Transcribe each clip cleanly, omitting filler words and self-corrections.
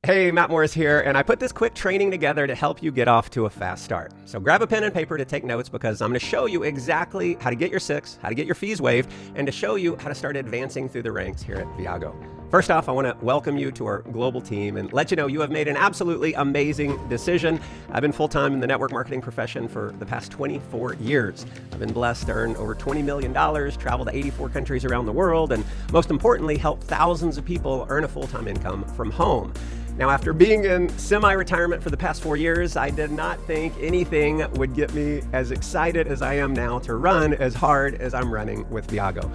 Hey, Matt Morris here, and I put this quick training together to help you get off to a fast start. So grab a pen and paper to take notes because I'm going to show you exactly how to get your SIX, how to get your fees waived, and to show you how to start advancing through the ranks here at Viago. First off, I want to welcome you to our global team and let you know you have made an absolutely amazing decision. I've been full-time in the network marketing profession for the past 24 years. I've been blessed to earn over $20 million, travel to 84 countries around the world, and most importantly, help thousands of people earn a full-time income from home. Now, after being in semi-retirement for the past 4 years, I did not think anything would get me as excited as I am now to run as hard as I'm running with Viago.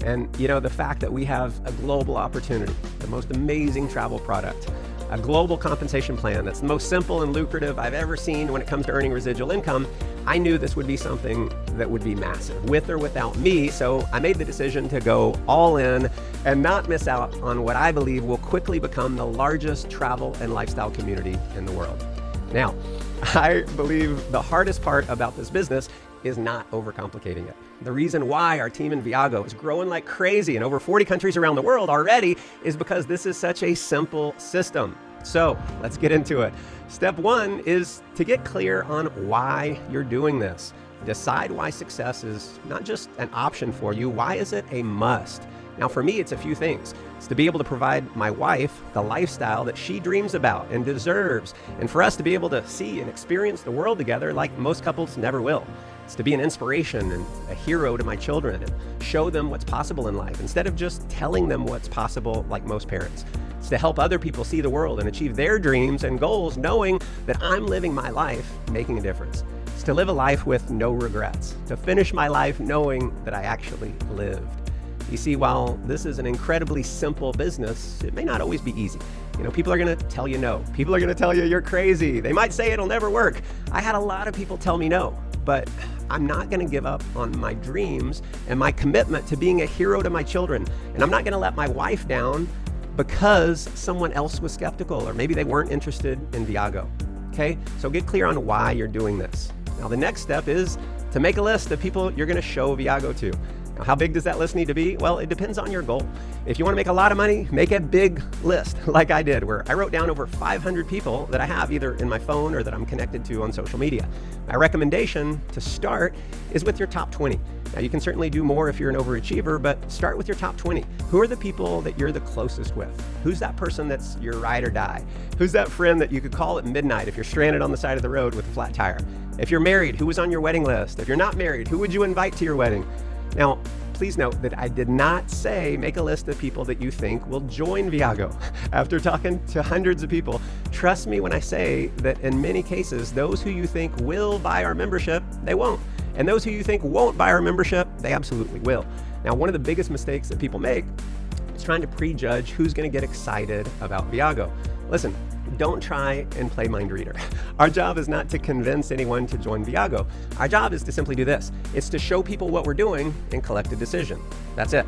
And you know, the fact that we have a global opportunity, the most amazing travel product, a global compensation plan that's the most simple and lucrative I've ever seen when it comes to earning residual income, I knew this would be something that would be massive, with or without me. So I made the decision to go all in and not miss out on what I believe will quickly become the largest travel and lifestyle community in the world. Now, I believe the hardest part about this business is not overcomplicating it. The reason why our team in Viago is growing like crazy in over 40 countries around the world already is because this is such a simple system. So let's get into it. Step one is to get clear on why you're doing this. Decide why success is not just an option for you, why is it a must? Now for me, it's a few things. It's to be able to provide my wife the lifestyle that she dreams about and deserves, and for us to be able to see and experience the world together like most couples never will. It's to be an inspiration and a hero to my children and show them what's possible in life instead of just telling them what's possible like most parents. It's to help other people see the world and achieve their dreams and goals knowing that I'm living my life making a difference. It's to live a life with no regrets, to finish my life knowing that I actually lived. You see, while this is an incredibly simple business, it may not always be easy. You know, people are going to tell you no. People are going to tell you you're crazy. They might say it'll never work. I had a lot of people tell me no, but I'm not going to give up on my dreams and my commitment to being a hero to my children. And I'm not going to let my wife down because someone else was skeptical or maybe they weren't interested in Viago. Okay, so get clear on why you're doing this. Now, the next step is to make a list of people you're going to show Viago to. How big does that list need to be? Well, it depends on your goal. If you want to make a lot of money, make a big list like I did, where I wrote down over 500 people that I have either in my phone or that I'm connected to on social media. My recommendation to start is with your top 20. Now, you can certainly do more if you're an overachiever, but start with your top 20. Who are the people that you're the closest with? Who's that person that's your ride or die? Who's that friend that you could call at midnight if you're stranded on the side of the road with a flat tire? If you're married, who was on your wedding list? If you're not married, who would you invite to your wedding? Now, please note that I did not say make a list of people that you think will join Viago. After talking to hundreds of people, trust me when I say that in many cases, those who you think will buy our membership, they won't. And those who you think won't buy our membership, they absolutely will. Now, one of the biggest mistakes that people make is trying to prejudge who's going to get excited about Viago. Listen, don't try and play mind reader. Our job is not to convince anyone to join Viago. Our job is to simply do this. It's to show people what we're doing and collect a decision. That's it.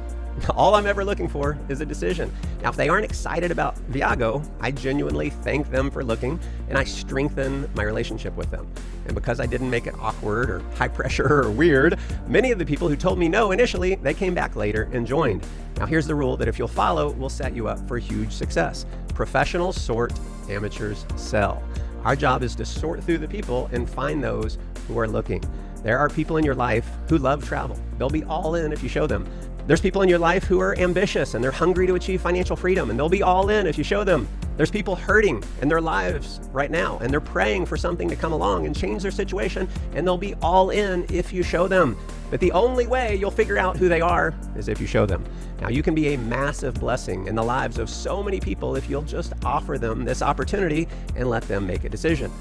All I'm ever looking for is a decision. Now, if they aren't excited about Viago, I genuinely thank them for looking and I strengthen my relationship with them. And because I didn't make it awkward or high pressure or weird, many of the people who told me no initially, they came back later and joined. Now, here's the rule that if you'll follow, will set you up for huge success. Professionals sort, amateurs sell. Our job is to sort through the people and find those who are looking. There are people in your life who love travel. They'll be all in if you show them. There's people in your life who are ambitious and they're hungry to achieve financial freedom, and they'll be all in if you show them. There's people hurting in their lives right now and they're praying for something to come along and change their situation, and they'll be all in if you show them. But the only way you'll figure out who they are is if you show them. Now, you can be a massive blessing in the lives of so many people if you'll just offer them this opportunity and let them make a decision.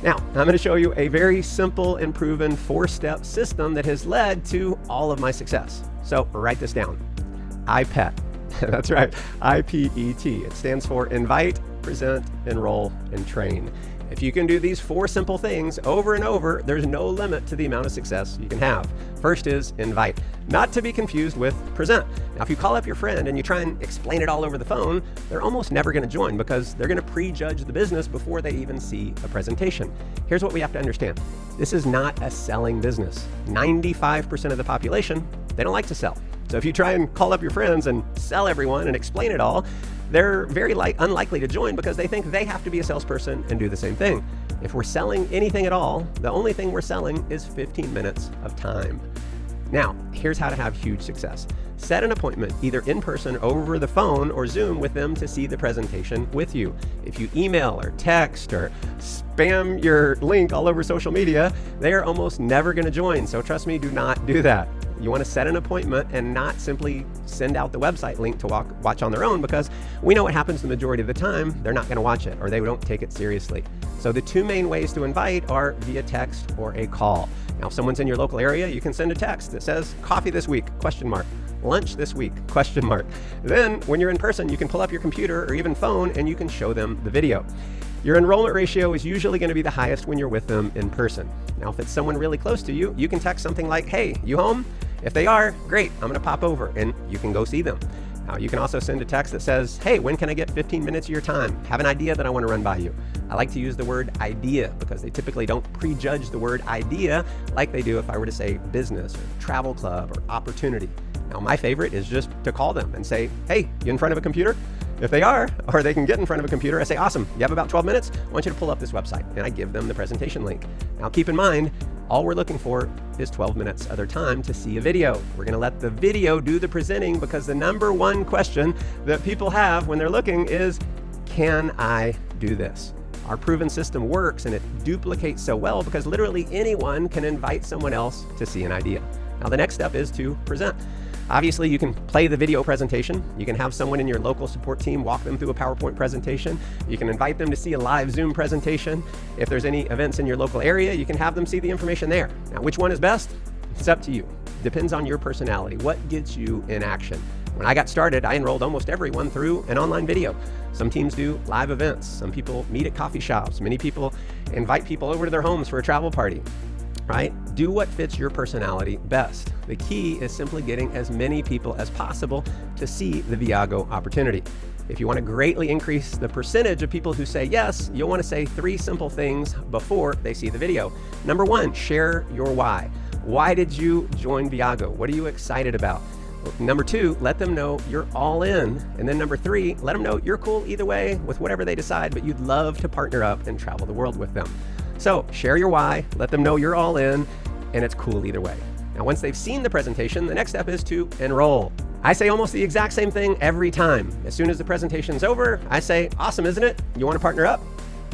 Now, I'm going to show you a very simple and proven 4-step system that has led to all of my success. So write this down. IPET. That's right, IPET. It stands for invite, present, enroll, and train. If you can do these 4 simple things over and over, there's no limit to the amount of success you can have. First is invite, not to be confused with present. Now, if you call up your friend and you try and explain it all over the phone, they're almost never going to join because they're going to prejudge the business before they even see a presentation. Here's what we have to understand. This is not a selling business. 95% of the population, they don't like to sell. So if you try and call up your friends and sell everyone and explain it all, they're very unlikely to join because they think they have to be a salesperson and do the same thing. If we're selling anything at all, the only thing we're selling is 15 minutes of time. Now, here's how to have huge success. Set an appointment, either in person, over the phone, or Zoom with them to see the presentation with you. If you email or text or spam your link all over social media, they are almost never going to join. So trust me, do not do that. You want to set an appointment and not simply send out the website link to watch on their own, because we know what happens the majority of the time. They're not going to watch it, or they don't take it seriously. So the two main ways to invite are via text or a call. Now, if someone's in your local area, you can send a text that says, "Coffee this week?" ? "Lunch this week?" ? Then when you're in person, you can pull up your computer or even phone and you can show them the video. Your enrollment ratio is usually going to be the highest when you're with them in person. Now, if it's someone really close to you, you can text something like, "Hey, you home?" If they are, great, I'm going to pop over, and you can go see them. Now, you can also send a text that says, "Hey, when can I get 15 minutes of your time? Have an idea that I want to run by you." I like to use the word idea because they typically don't prejudge the word idea like they do if I were to say business or travel club or opportunity. Now, my favorite is just to call them and say, "Hey, you in front of a computer?" If they are, or they can get in front of a computer, I say, "Awesome, you have about 12 minutes? I want you to pull up this website." And I give them the presentation link. Now, keep in mind, all we're looking for is 12 minutes of their time to see a video. We're going to let the video do the presenting, because the number one question that people have when they're looking is, "Can I do this?" Our proven system works, and it duplicates so well because literally anyone can invite someone else to see an idea. Now, the next step is to present. Obviously, you can play the video presentation. You can have someone in your local support team walk them through a PowerPoint presentation. You can invite them to see a live Zoom presentation. If there's any events in your local area, you can have them see the information there. Now, which one is best? It's up to you. Depends on your personality. What gets you in action? When I got started, I enrolled almost everyone through an online video. Some teams do live events. Some people meet at coffee shops. Many people invite people over to their homes for a travel party. Right? Do what fits your personality best. The key is simply getting as many people as possible to see the Viago opportunity. If you want to greatly increase the percentage of people who say yes, you'll want to say 3 simple things before they see the video. Number 1, share your why. Why did you join Viago? What are you excited about? Number 2, let them know you're all in. And then number 3, let them know you're cool either way with whatever they decide, but you'd love to partner up and travel the world with them. So share your why, let them know you're all in, and it's cool either way. Now, once they've seen the presentation, the next step is to enroll. I say almost the exact same thing every time. As soon as the presentation's over, I say, "Awesome, isn't it? You want to partner up?"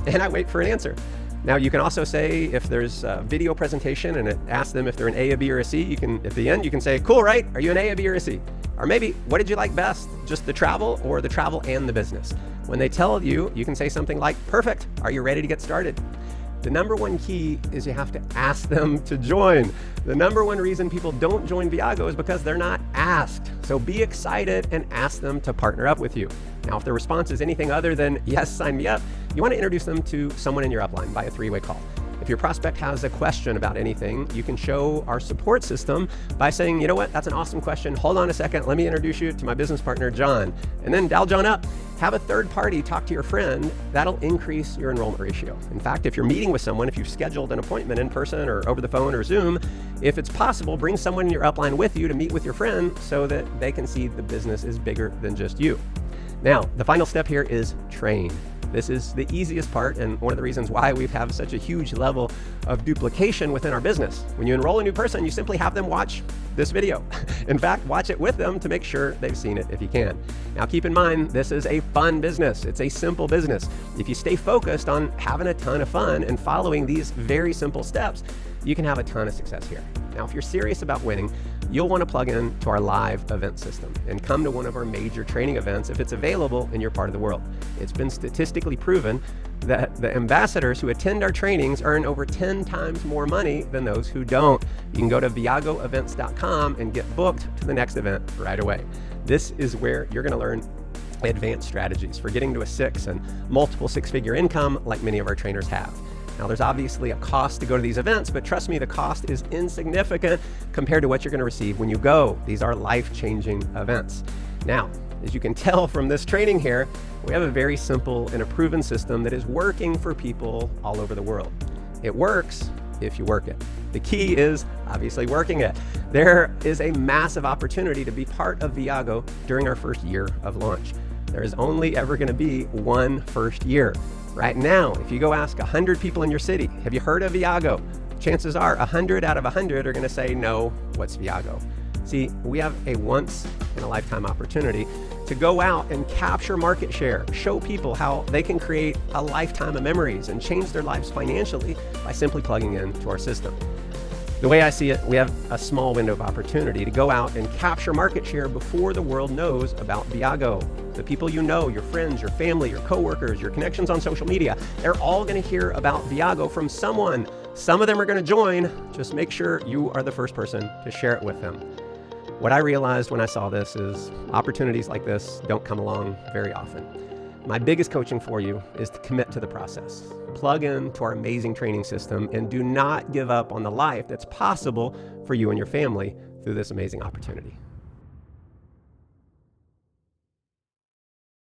And I wait for an answer. Now, you can also say, if there's a video presentation and it asks them if they're an A, a B, or a C, you can, at the end, you can say, "Cool, right? Are you an A, a B, or a C?" Or maybe, "What did you like best? Just the travel or the travel and the business?" When they tell you, you can say something like, "Perfect. Are you ready to get started?" The number one key is you have to ask them to join. The number one reason people don't join Viago is because they're not asked. So be excited and ask them to partner up with you. Now, if the response is anything other than, "Yes, sign me up," you want to introduce them to someone in your upline by a 3-way call. If your prospect has a question about anything, you can show our support system by saying, "You know what, that's an awesome question. Hold on a second. Let me introduce you to my business partner, John." And then dial John up. Have a third party talk to your friend. That'll increase your enrollment ratio. In fact, if you're meeting with someone, if you've scheduled an appointment in person or over the phone or Zoom, if it's possible, bring someone in your upline with you to meet with your friend so that they can see the business is bigger than just you. Now, the final step here is train. This is the easiest part and one of the reasons why we have such a huge level of duplication within our business. When you enroll a new person, you simply have them watch this video. In fact, watch it with them to make sure they've seen it if you can. Now, keep in mind, this is a fun business. It's a simple business. If you stay focused on having a ton of fun and following these very simple steps, you can have a ton of success here. Now, if you're serious about winning, you'll want to plug in to our live event system and come to one of our major training events if it's available in your part of the world. It's been statistically proven that the ambassadors who attend our trainings earn over 10 times more money than those who don't. You can go to viagoevents.com and get booked to the next event right away. This is where you're going to learn advanced strategies for getting to a 6 and multiple 6-figure income like many of our trainers have. Now, there's obviously a cost to go to these events, but trust me, the cost is insignificant compared to what you're going to receive when you go. These are life-changing events. Now, as you can tell from this training here, we have a very simple and a proven system that is working for people all over the world. It works if you work it. The key is obviously working it. There is a massive opportunity to be part of Viago during our first year of launch. There is only ever going to be one first year. Right now, if you go ask 100 people in your city, have you heard of Viago? Chances are 100 out of 100 are going to say, no, what's Viago? See, we have a once-in-a-lifetime opportunity to go out and capture market share, show people how they can create a lifetime of memories and change their lives financially by simply plugging into our system. The way I see it, we have a small window of opportunity to go out and capture market share before the world knows about Viago. The people you know, your friends, your family, your coworkers, your connections on social media, they're all going to hear about Viago from someone. Some of them are going to join. Just make sure you are the first person to share it with them. What I realized when I saw this is opportunities like this don't come along very often. My biggest coaching for you is to commit to the process. Plug into our amazing training system and do not give up on the life that's possible for you and your family through this amazing opportunity.